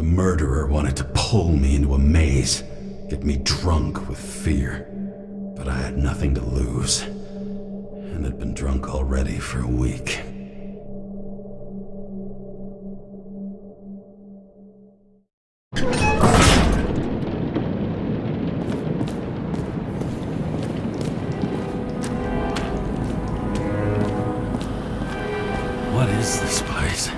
The murderer wanted to pull me into a maze, get me drunk with fear. But I had nothing to lose, and had been drunk already for a week. What is this place?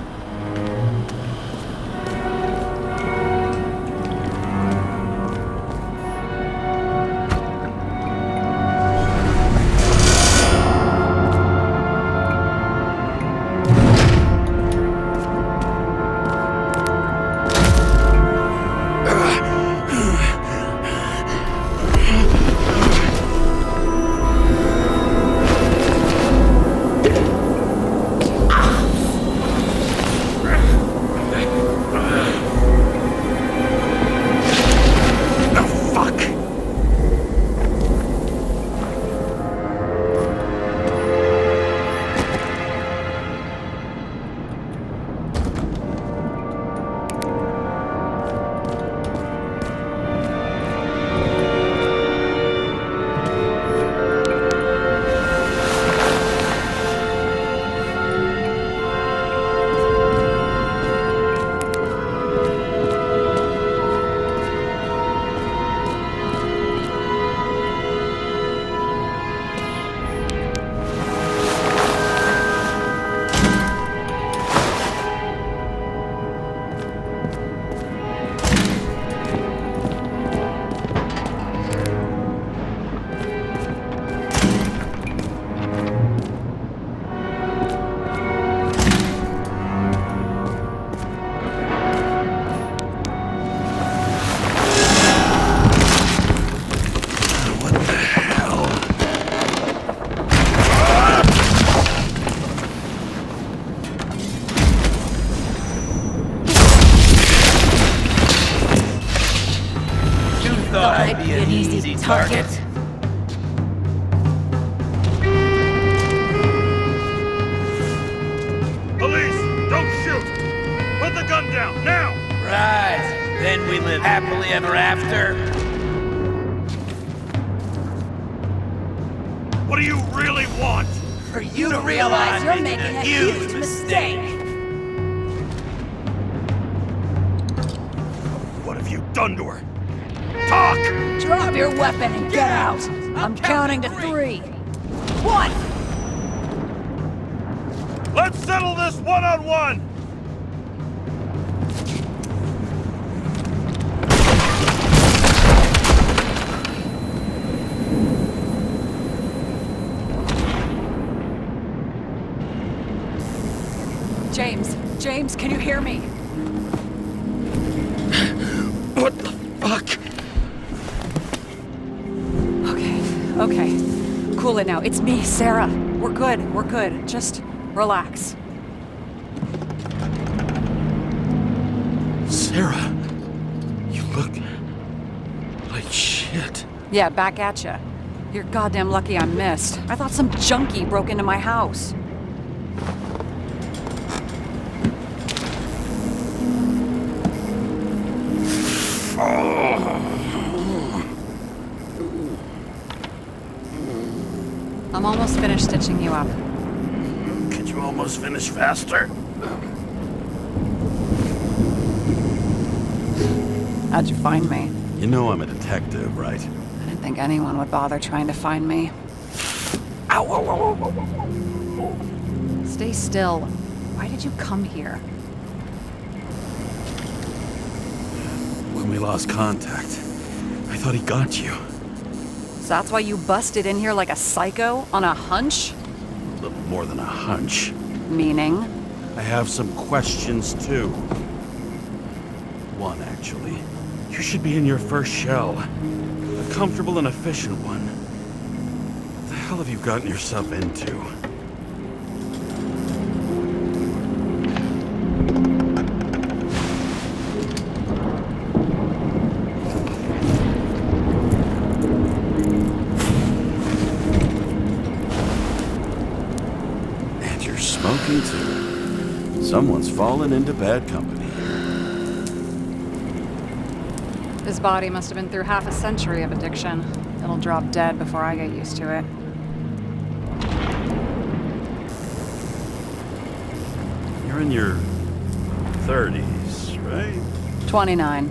I'd be an easy target. Police, don't shoot! Put the gun down, now! Right, then we live happily ever after. What do you really want? For you to realize you're making a huge mistake. What have you done to her? Talk! Drop your weapon and get out! I'm counting to 3. 1! Let's settle this one-on-one! James, can you hear me? What the fuck? Okay. Cool it now. It's me, Sarah. We're good. Just relax. Sarah, you look like shit. Yeah, back at ya. You're goddamn lucky I missed. I thought some junkie broke into my house. I'm almost finished stitching you up. Could you almost finish faster? How'd you find me? You know I'm a detective, right? I didn't think anyone would bother trying to find me. Ow, whoa, whoa, whoa, whoa, whoa. Stay still. Why did you come here? When we lost contact, I thought he got you. So that's why you busted in here like a psycho on a hunch? A little more than a hunch. Meaning? I have some questions, too. One, actually. You should be in your first shell. A comfortable and efficient one. What the hell have you gotten yourself into? And you're smoking, too. Someone's fallen into bad company. His body must have been through half a century of addiction. It'll drop dead before I get used to it. You're in your 30s, right? 29.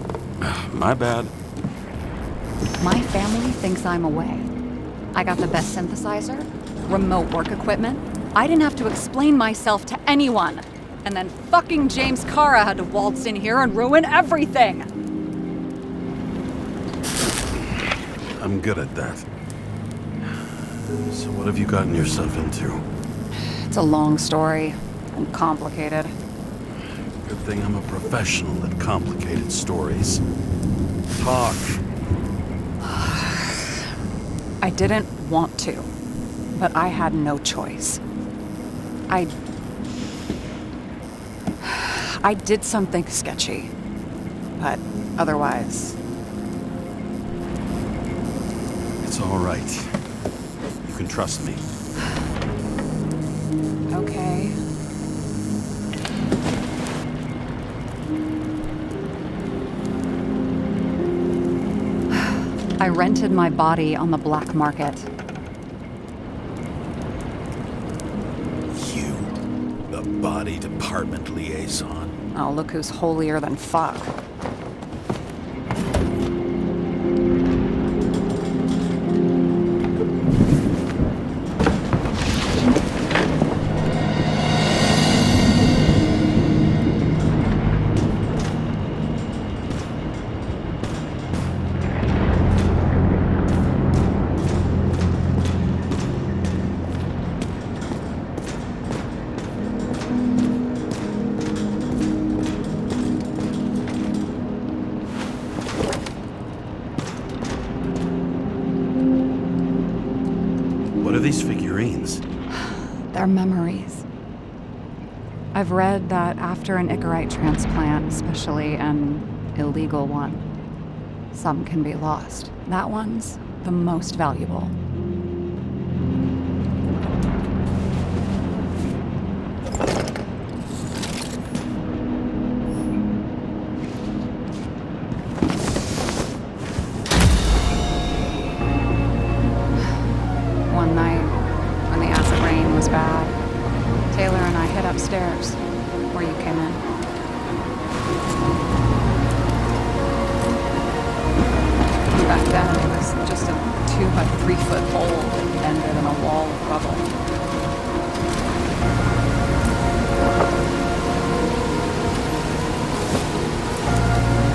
My bad. My family thinks I'm away. I got the best synthesizer, remote work equipment. I didn't have to explain myself to anyone. And then fucking James Cara had to waltz in here and ruin everything. I'm good at that. So what have you gotten yourself into? It's a long story and complicated. Good thing I'm a professional at complicated stories. Talk. I didn't want to, but I had no choice. I did something sketchy, but otherwise... It's all right. You can trust me. Okay. I rented my body on the black market. You, the body department liaison. Oh, look who's holier than fuck. What are these figurines? They're memories. I've read that after an Icarite transplant, especially an illegal one, some can be lost. That one's the most valuable. One night, when the acid rain was bad, Taylor and I hid upstairs, where you came in. Back then, it was just a 2 by 3 foot hole that ended in a wall of rubble.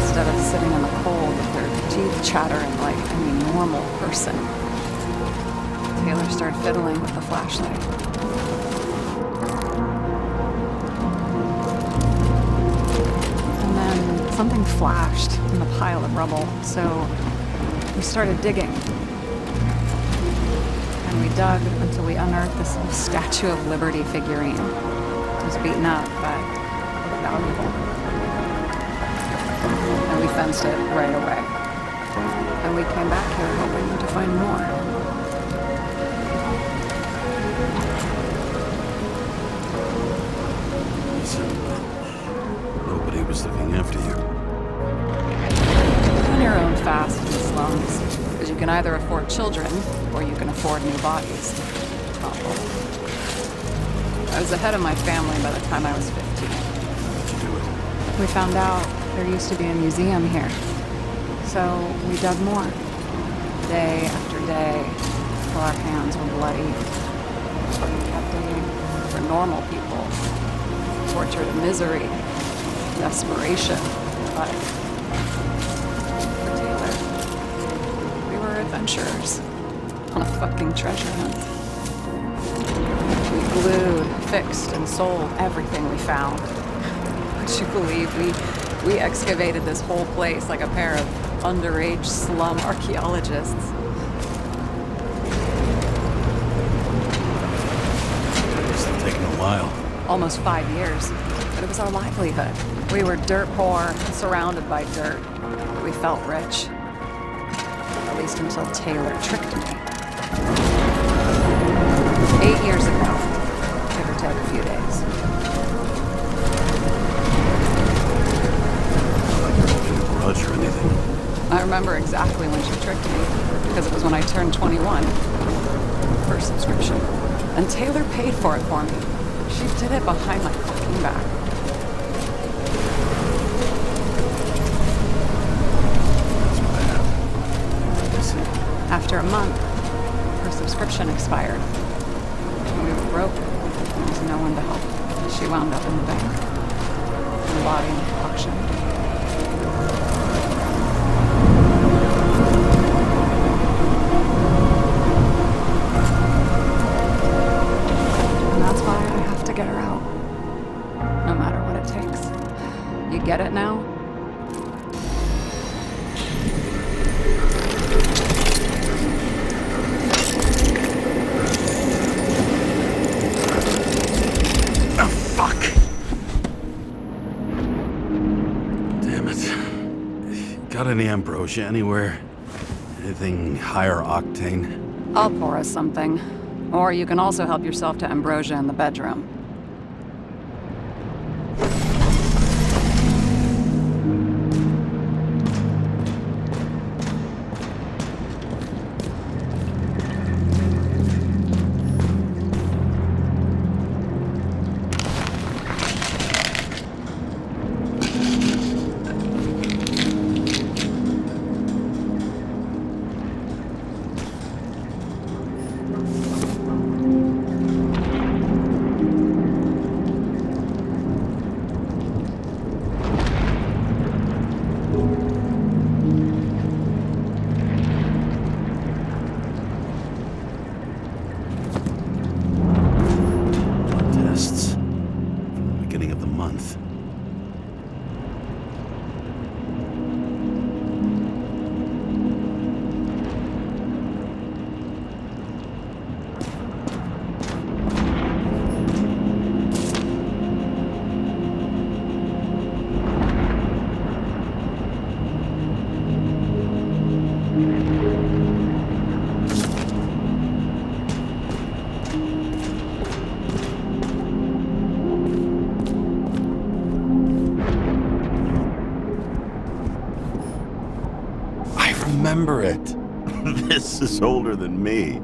Instead of sitting in the cold with their teeth chattering like any normal person, Taylor started fiddling with the flashlight. And then something flashed in the pile of rubble, so we started digging. And we dug until we unearthed this little Statue of Liberty figurine. It was beaten up, but valuable. And we fenced it right away. And we came back here hoping to find more. Nobody was looking after you. On your own fast in the slums, because you can either afford children or you can afford new bodies. Awful. I was ahead of my family by the time I was 15. How'd you do it? We found out there used to be a museum here, so we dug more. Day after day, till our hands were bloody. We kept digging for normal people, tortured and misery, desperation, but for Taylor, we were adventurers on a fucking treasure hunt. We glued, fixed, and sold everything we found. Would you believe we excavated this whole place like a pair of underage slum archaeologists? Must have taken a while. Almost 5 years, but it was our livelihood. We were dirt poor, surrounded by dirt. But we felt rich. At least until Taylor tricked me. 8 years ago, give or take a few days. Not like you're holding a grudge or anything. remember exactly when she tricked me, because it was when I turned 21. First subscription. And Taylor paid for it for me. She did it behind my fucking back. That's bad. Listen. After a month, her subscription expired. We were broke. There was no one to help. She wound up in the bank. Her body in the auction. And that's why I have to get her out. No matter what it takes. You get it now? Got any ambrosia anywhere? Anything higher octane? I'll pour us something. Or you can also help yourself to ambrosia in the bedroom. Remember it. This is older than me.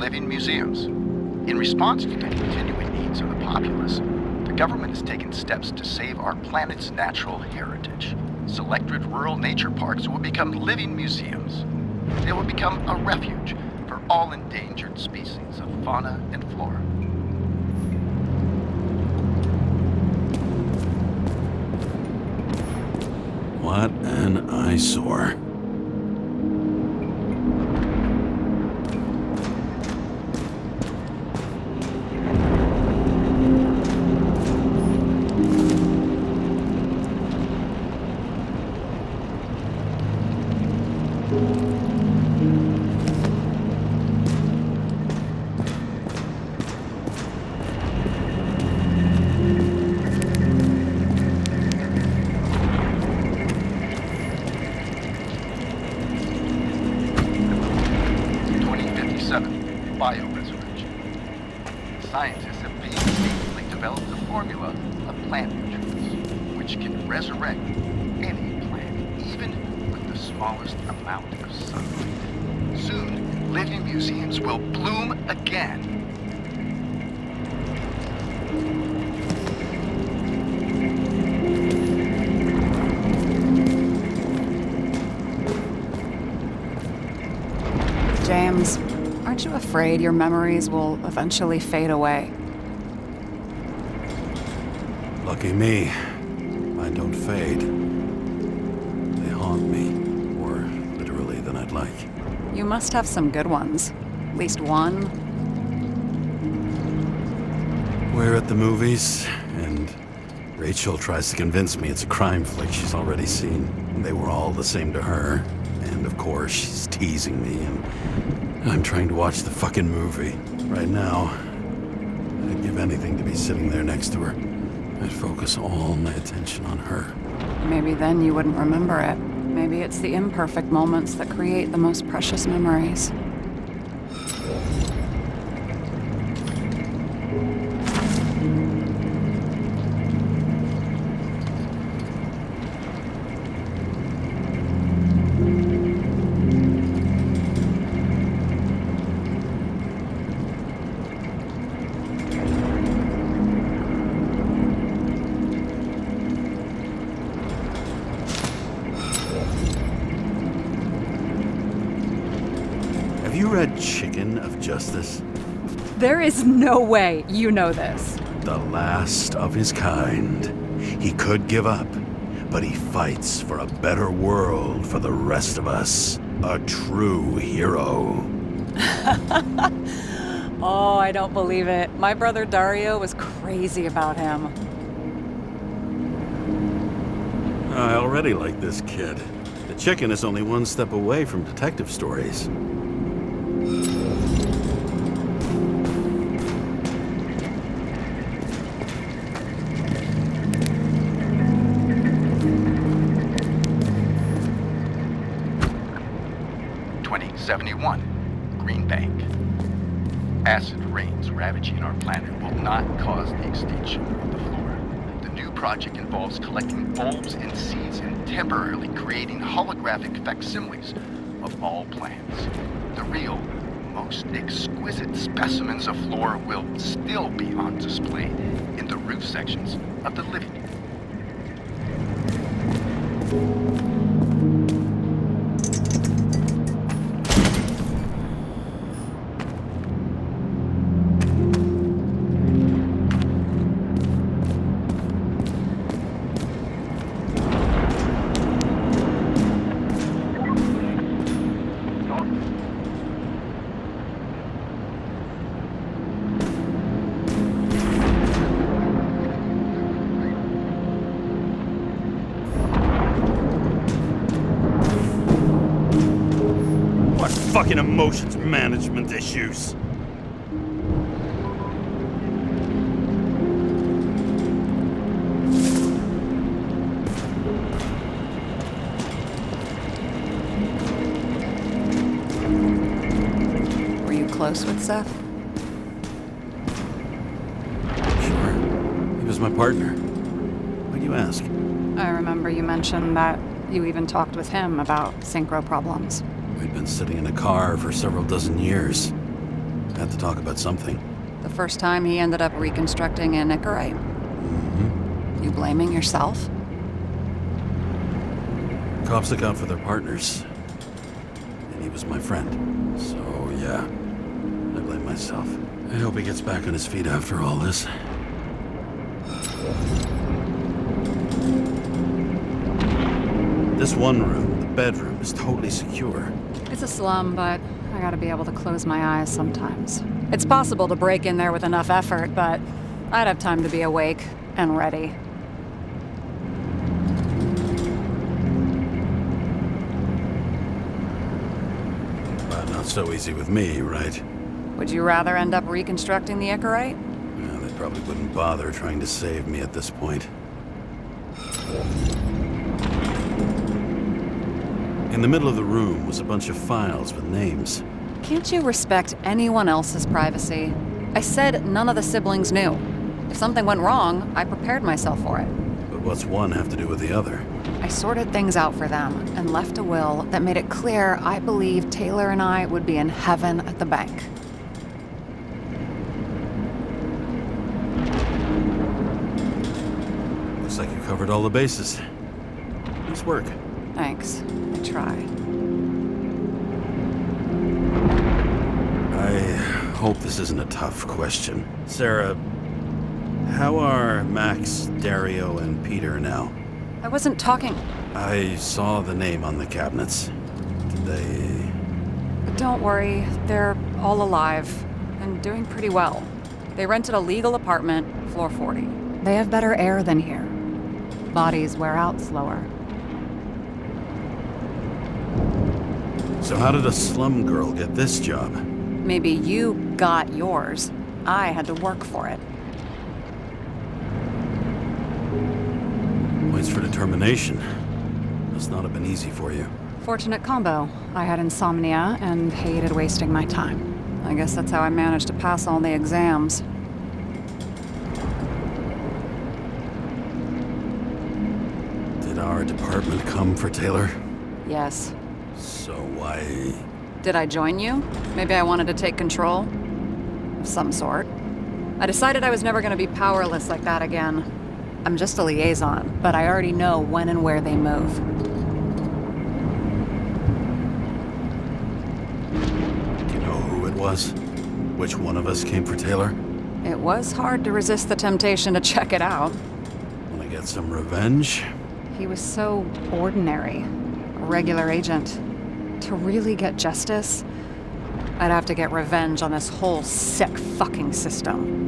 Living museums. In response to the continuing needs of the populace, the government has taken steps to save our planet's natural heritage. Selected rural nature parks will become living museums. They will become a refuge for all endangered species of fauna and flora. What an eyesore. bioresurrection. Scientists have painstakingly developed a formula of plant nutrients, which can resurrect any plant, even with the smallest amount of sunlight. Soon, living museums will bloom again. James, aren't you afraid your memories will eventually fade away? Lucky me. Mine don't fade. They haunt me, more literally than I'd like. You must have some good ones. At least one. We're at the movies, and Rachel tries to convince me it's a crime flick she's already seen. They were all the same to her. And of course, she's teasing me, and I'm trying to watch the fucking movie. Right now, I'd give anything to be sitting there next to her. I'd focus all my attention on her. Maybe then you wouldn't remember it. Maybe it's the imperfect moments that create the most precious memories. Have you read Chicken of Justice? There is no way you know this. The last of his kind. He could give up, but he fights for a better world for the rest of us. A true hero. Oh, I don't believe it. My brother Dario was crazy about him. I already like this kid. The Chicken is only one step away from detective stories. Green Bank. Acid rains ravaging our planet will not cause the extinction of the flora. The new project involves collecting bulbs and seeds and temporarily creating holographic facsimiles of all plants. The real, most exquisite specimens of flora will still be on display in the roof sections of the living room. Fucking emotions management issues. Were you close with Seth? Sure. He was my partner. Why'd you ask? I remember you mentioned that you even talked with him about synchro problems. We'd been sitting in a car for several dozen years. Had to talk about something. The first time he ended up reconstructing an Icarite. Mm-hmm. You blaming yourself? Cops look out for their partners. And he was my friend. So, yeah. I blame myself. I hope he gets back on his feet after all this. This one room, the bedroom, is totally secure. It's a slum, but I gotta be able to close my eyes sometimes. It's possible to break in there with enough effort, but I'd have time to be awake and ready. But not so easy with me, right? Would you rather end up reconstructing the Icarite? Yeah, they probably wouldn't bother trying to save me at this point. In the middle of the room was a bunch of files with names. Can't you respect anyone else's privacy? I said none of the siblings knew. If something went wrong, I prepared myself for it. But what's one have to do with the other? I sorted things out for them and left a will that made it clear I believed Taylor and I would be in heaven at the bank. Looks like you covered all the bases. Nice work. Thanks. I try. I hope this isn't a tough question. Sarah, how are Max, Dario, and Peter now? I wasn't talking. I saw the name on the cabinets. Did they... Don't worry, they're all alive and doing pretty well. They rented a legal apartment, floor 40. They have better air than here. Bodies wear out slower. So how did a slum girl get this job? Maybe you got yours. I had to work for it. Points for determination. Must not have been easy for you. Fortunate combo. I had insomnia and hated wasting my time. I guess that's how I managed to pass all the exams. Did our department come for Taylor? Yes. So why... Did I join you? Maybe I wanted to take control? Of some sort. I decided I was never going to be powerless like that again. I'm just a liaison, but I already know when and where they move. Do you know who it was? Which one of us came for Taylor? It was hard to resist the temptation to check it out. Wanna get some revenge? He was so ordinary. A regular agent. To really get justice, I'd have to get revenge on this whole sick fucking system.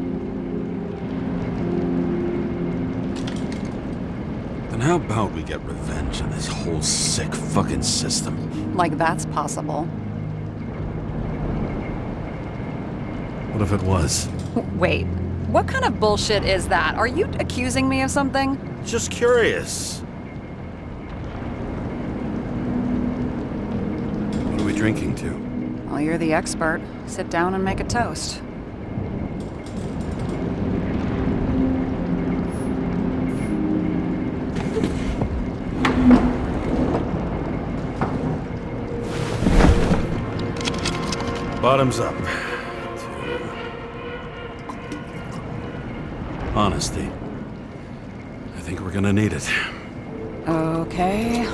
Then how about we get revenge on this whole sick fucking system? Like that's possible. What if it was? Wait, what kind of bullshit is that? Are you accusing me of something? Just curious. What are we drinking to? Well, you're the expert. Sit down and make a toast. Bottoms up. Honesty. I think we're gonna need it. Okay.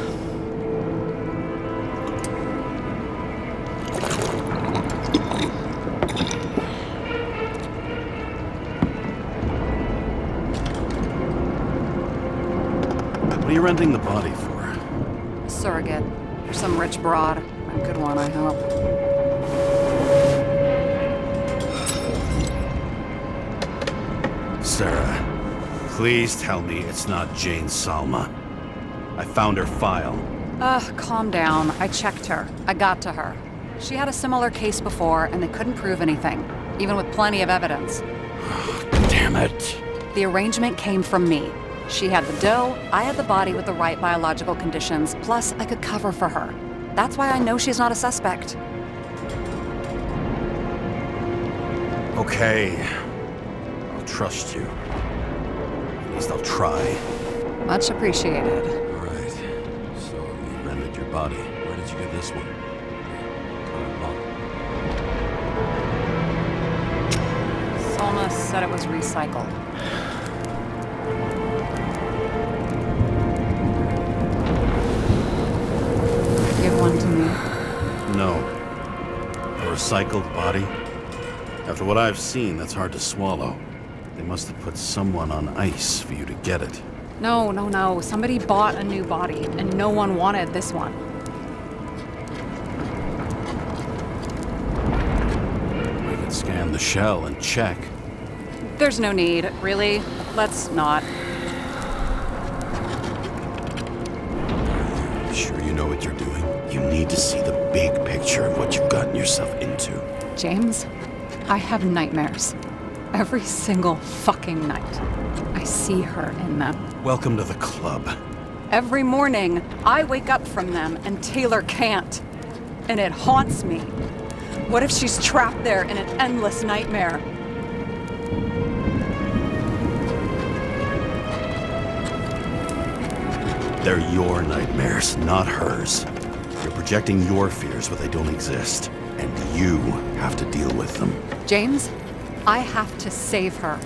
What are you renting the body for? Surrogate. For some rich broad. A good one, I hope. Sarah, please tell me it's not Jane Salma. I found her file. Calm down. I checked her. I got to her. She had a similar case before, and they couldn't prove anything, even with plenty of evidence. Damn it. The arrangement came from me. She had the dough, I had the body with the right biological conditions, plus I could cover for her. That's why I know she's not a suspect. Okay. I'll trust you. At least I'll try. Much appreciated. All right. So you rented your body. Where did you get this one? Salma said it was recycled. Give one to me. No. A recycled body? After what I've seen, that's hard to swallow. They must have put someone on ice for you to get it. No. Somebody bought a new body, and no one wanted this one. We could scan the shell and check. There's no need, really. Let's not. Sure you know what you're doing? You need to see the big picture of what you've gotten yourself into. James, I have nightmares. Every single fucking night. I see her in them. Welcome to the club. Every morning, I wake up from them and Taylor can't. And it haunts me. What if she's trapped there in an endless nightmare? They're your nightmares, not hers. You're projecting your fears where they don't exist, and you have to deal with them. James, I have to save her.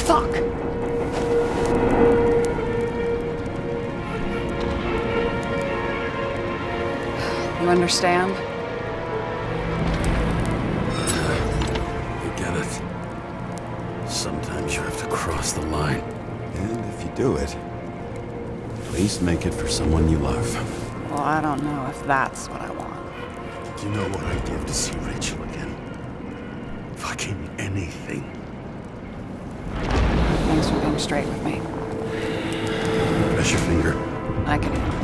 Fuck! You understand? You get it. Sometimes you have to cross the line. And if you do it, please make it for someone you love. Well, I don't know if that's what I want. Do you know what I'd give to see Rachel again? Fucking anything. Thanks for being straight with me. Press your finger. I can handle it.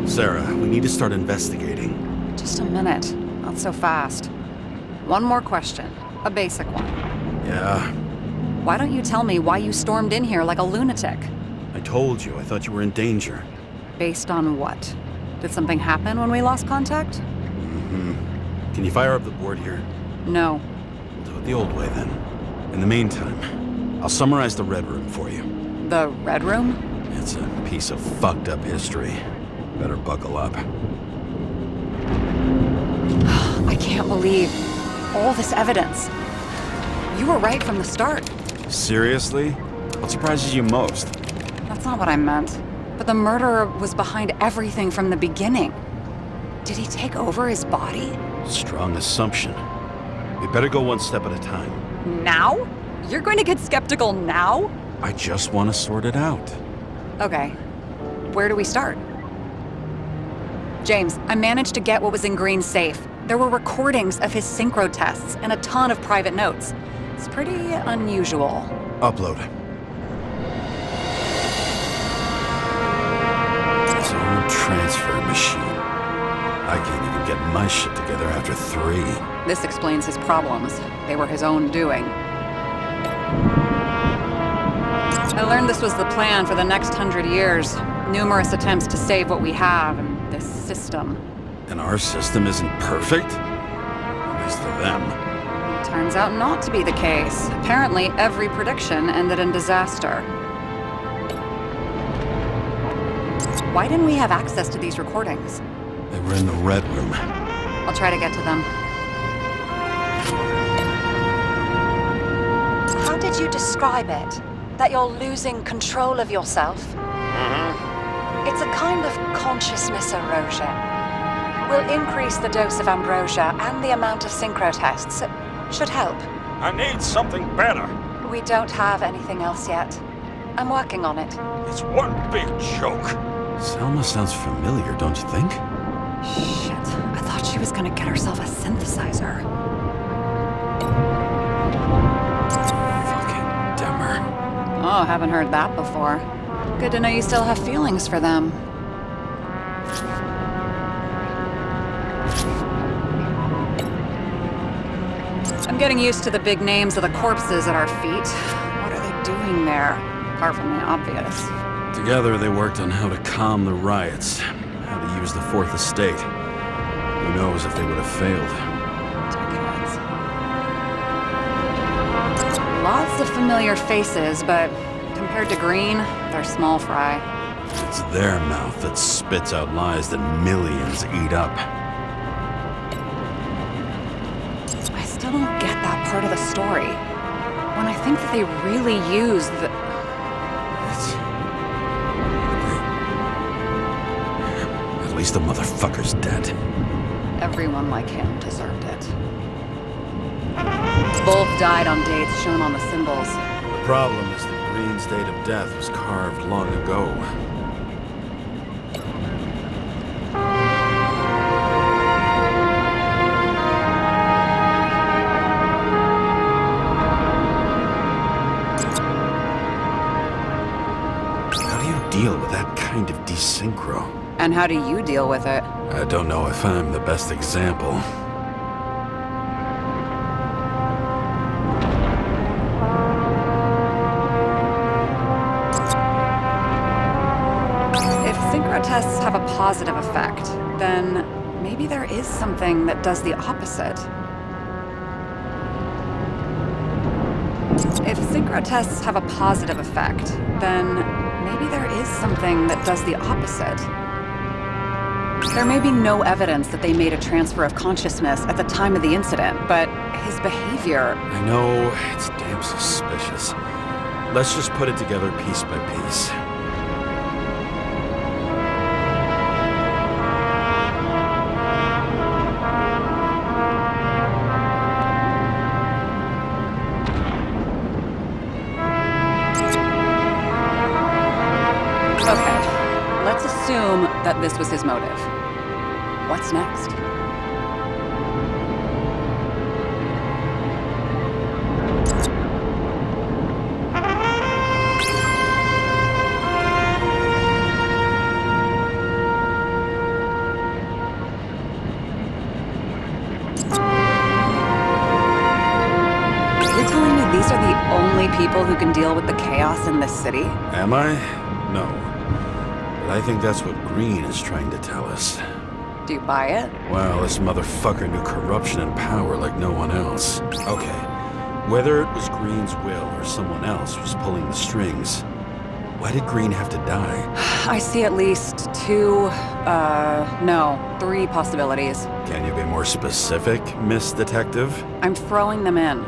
Sarah, we need to start investigating. Just a minute. Not so fast. One more question. A basic one. Yeah, Why don't you tell me why you stormed in here like a lunatic? I told you. I thought you were in danger. Based on what? Did something happen when we lost contact? Can you fire up the board here? No. We'll do it the old way then. In the meantime, I'll summarize the Red Room for you. The Red Room? It's a piece of fucked up history. Better buckle up. I can't believe all this evidence. You were right from the start. Seriously? What surprises you most? That's not what I meant. But the murderer was behind everything from the beginning. Did he take over his body? Strong assumption. We better go one step at a time. Now? You're going to get skeptical now? I just want to sort it out. Okay. Where do we start? James, I managed to get what was in Green's safe. There were recordings of his synchro tests and a ton of private notes. It's pretty unusual. Upload. Its own transfer machine. I can't even get my shit together after 3. This explains his problems. They were his own doing. I learned this was the plan for the next 100 years. Numerous attempts to save what we have in this system. And our system isn't perfect? At least for them. Turns out not to be the case. Apparently, every prediction ended in disaster. Why didn't we have access to these recordings? They were in the Red Room. I'll try to get to them. How did you describe it? That you're losing control of yourself? It's a kind of consciousness erosion. We'll increase the dose of ambrosia and the amount of synchro tests. Should help. I need something better. We don't have anything else yet. I'm working on it. It's one big joke. Selma sounds familiar, don't you think? Shit, I thought she was gonna get herself a synthesizer. Fucking dumber. Oh, haven't heard that before. Good to know you still have feelings for them. I'm getting used to the big names of the corpses at our feet. What are they doing there? Apart from the obvious. Together, they worked on how to calm the riots, how to use the Fourth Estate. Who knows if they would have failed. Dickheads. Lots of familiar faces, but compared to Green, they're small fry. It's their mouth that spits out lies that millions eat up. I still don't get that part of the story. When I think that they really use the... At least the motherfucker's dead. Everyone like him deserved it. Both died on dates shown on the symbols. The problem is that Green's date of death was carved long ago. deal with that kind of desynchro? And how do you deal with it? I don't know if I'm the best example. If synchro tests have a positive effect, then maybe there is something that does the opposite. If synchro tests have a positive effect, then maybe there is something that does the opposite. There may be no evidence that they made a transfer of consciousness at the time of the incident, but his behavior... I know, it's damn suspicious. Let's just put it together piece by piece. Okay, let's assume that this was his motive. What's next? You're telling me these are the only people who can deal with the chaos in this city? Am I? No. But I think that's what Green is trying to tell us. Do you buy it? Well, this motherfucker knew corruption and power like no one else. Okay, whether it was Green's will or someone else was pulling the strings, why did Green have to die? I see at least three possibilities. Can you be more specific, Miss Detective? I'm throwing them in.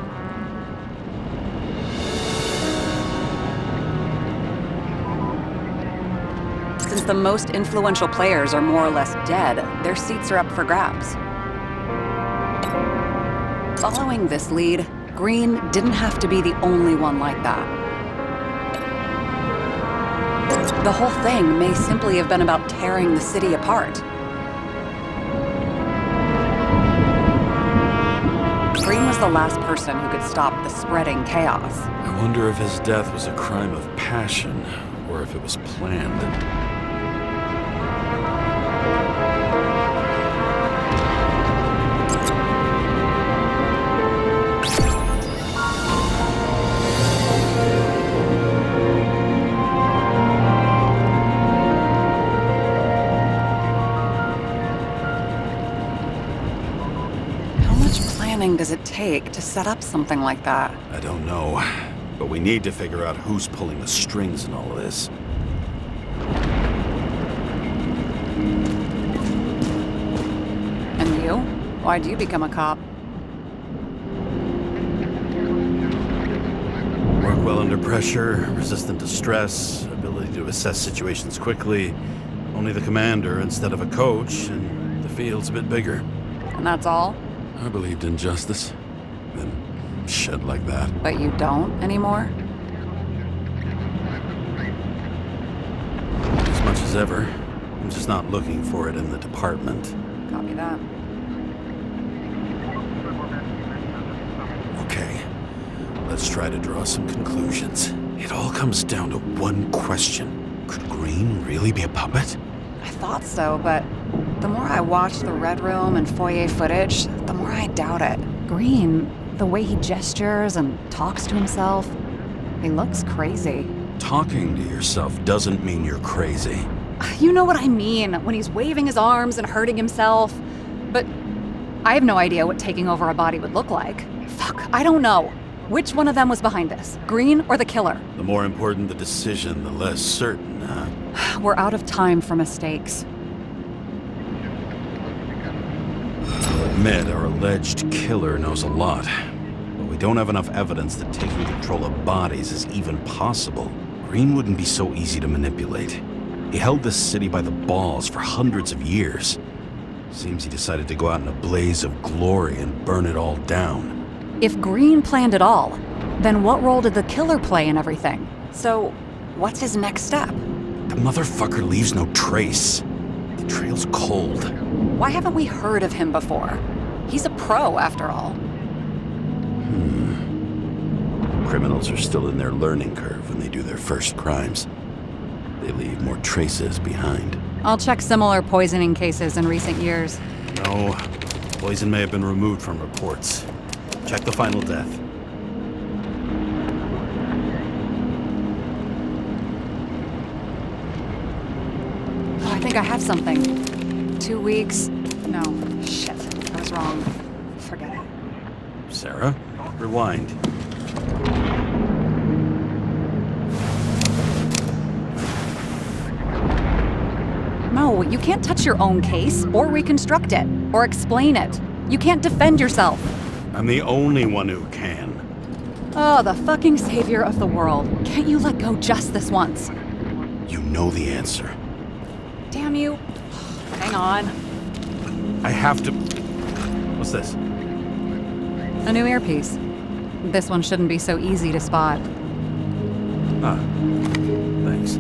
Since the most influential players are more or less dead, their seats are up for grabs. Following this lead, Green didn't have to be the only one like that. The whole thing may simply have been about tearing the city apart. Green was the last person who could stop the spreading chaos. I wonder if his death was a crime of passion, or if it was planned. Does it take to set up something like that? I don't know, but we need to figure out who's pulling the strings in all of this. And you? Why'd you become a cop? Work well under pressure, resistant to stress, ability to assess situations quickly. Only the commander instead of a coach, and the field's a bit bigger. And that's all? I believed in justice. Then shit like that. But you don't anymore? As much as ever. I'm just not looking for it in the department. Copy that. Okay, let's try to draw some conclusions. It all comes down to one question. Could Green really be a puppet? I thought so, but the more I watch the Red Room and foyer footage, the more I doubt it. Green, the way he gestures and talks to himself, he looks crazy. Talking to yourself doesn't mean you're crazy. You know what I mean, when he's waving his arms and hurting himself. But I have no idea what taking over a body would look like. Fuck, I don't know. Which one of them was behind this, Green or the killer? The more important the decision, the less certain, huh? We're out of time for mistakes. I'll admit our alleged killer knows a lot, but we don't have enough evidence that taking control of bodies is even possible. Green wouldn't be so easy to manipulate. He held this city by the balls for hundreds of years. Seems he decided to go out in a blaze of glory and burn it all down. If Green planned it all, then what role did the killer play in everything? So, what's his next step? The motherfucker leaves no trace. The trail's cold. Why haven't we heard of him before? He's a pro, after all. Criminals are still in their learning curve when they do their first crimes. they leave more traces behind. I'll check similar poisoning cases in recent years. No, poison may have been removed from reports. Check the final death. Oh, I think I have something. 2 weeks. No, shit. I was wrong. Forget it. Sarah, rewind. No, you can't touch your own case, or reconstruct it, or explain it. You can't defend yourself. I'm the only one who can. Oh, the fucking savior of the world. Can't you let go just this once? You know the answer. Damn you. Hang on. I have to... What's this? A new earpiece. This one shouldn't be so easy to spot. Ah, thanks.